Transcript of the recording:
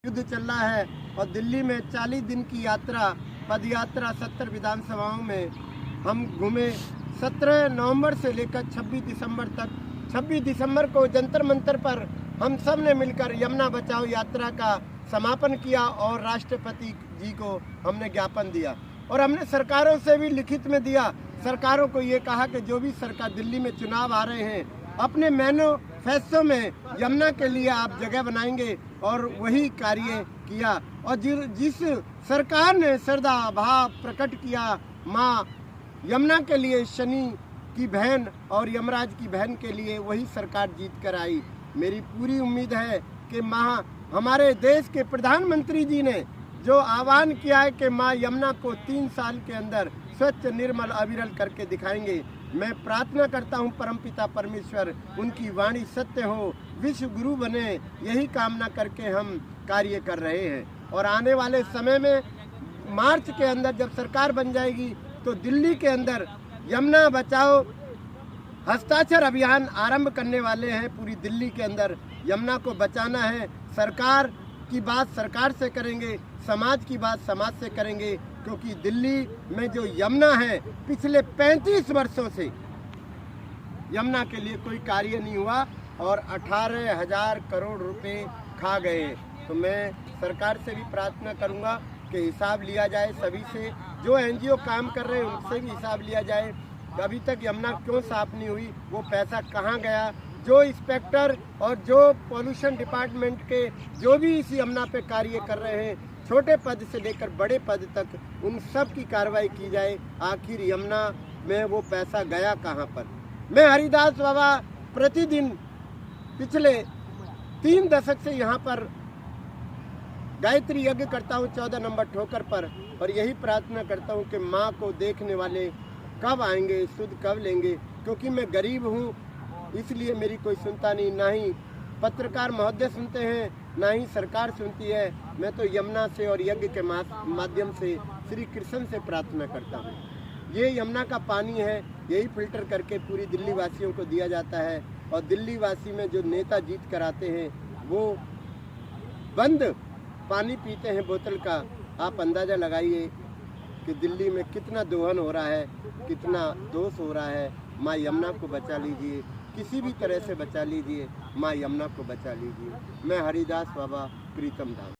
युद्ध चल रहा है और दिल्ली में 40 दिन की यात्रा, पद यात्रा 70 विधानसभाओं में हम घूमे। 17 नवंबर से लेकर 26 दिसंबर तक। 26 दिसंबर को जंतर मंतर पर हम सब ने मिलकर यमुना बचाओ यात्रा का समापन किया और राष्ट्रपति जी को हमने ज्ञापन दिया और हमने सरकारों से भी लिखित में दिया। सरकारों को ये कहा कि जो भी सरकार दिल्ली में चुनाव आ रहे हैं, अपने मैनिफेस्टो में यमुना के लिए आप जगह बनाएंगे और वही कार्य किया। और जिस सरकार ने श्रद्धा भाव प्रकट किया माँ यमुना के लिए, शनि की बहन और यमराज की बहन के लिए, वही सरकार जीत कर आई। मेरी पूरी उम्मीद है कि माँ हमारे देश के प्रधानमंत्री जी ने जो आह्वान किया है कि माँ यमुना को 3 साल के अंदर स्वच्छ निर्मल अविरल करके दिखाएंगे। मैं प्रार्थना करता हूँ परमपिता परमेश्वर उनकी वाणी सत्य हो, विश्व गुरु बने, यही कामना करके हम कार्य कर रहे हैं। और आने वाले समय में मार्च के अंदर जब सरकार बन जाएगी तो दिल्ली के अंदर यमुना बचाओ हस्ताक्षर अभियान आरंभ करने वाले हैं। पूरी दिल्ली के अंदर यमुना को बचाना है। सरकार की बात सरकार से करेंगे, समाज की बात समाज से करेंगे, क्योंकि दिल्ली में जो यमुना है पिछले 35 वर्षों से यमुना के लिए कोई कार्य नहीं हुआ और 18,000 करोड़ रुपए खा गए। तो मैं सरकार से भी प्रार्थना करूंगा कि हिसाब लिया जाए सभी से, जो एनजीओ काम कर रहे हैं उनसे भी हिसाब लिया जाए। अभी तक यमुना क्यों साफ नहीं हुई, वो पैसा कहाँ गया, जो इंस्पेक्टर और जो पॉल्यूशन डिपार्टमेंट के जो भी इस यमुना पे कार्य कर रहे हैं, छोटे पद से लेकर बड़े पद तक, उन सब की कार्रवाई की जाए। आखिर यमुना में वो पैसा गया कहाँ पर। मैं हरिदास बाबा प्रतिदिन पिछले 3 दशक से यहाँ पर गायत्री यज्ञ करता हूँ 14 नंबर ठोकर पर, और यही प्रार्थना करता हूँ कि माँ को देखने वाले कब आएंगे, सुध कब लेंगे। क्योंकि मैं गरीब हूँ इसलिए मेरी कोई सुनता नहीं, ना ही पत्रकार महोदय सुनते हैं, ना ही सरकार सुनती है। मैं तो यमुना से और यज्ञ के माध्यम से श्री कृष्ण से प्रार्थना करता हूँ। ये यमुना का पानी है, यही फिल्टर करके पूरी दिल्ली वासियों को दिया जाता है। और दिल्ली वासी में जो नेता जीत कर आते हैं वो बंद पानी पीते हैं बोतल का। आप अंदाज़ा लगाइए कि दिल्ली में कितना दोहन हो रहा है, कितना दोष हो रहा है। माँ यमुना को बचा लीजिए, किसी भी तरह से बचा लीजिए, माँ यमुना को बचा लीजिए। मैं हरिदास बाबा, प्रीतम धाम।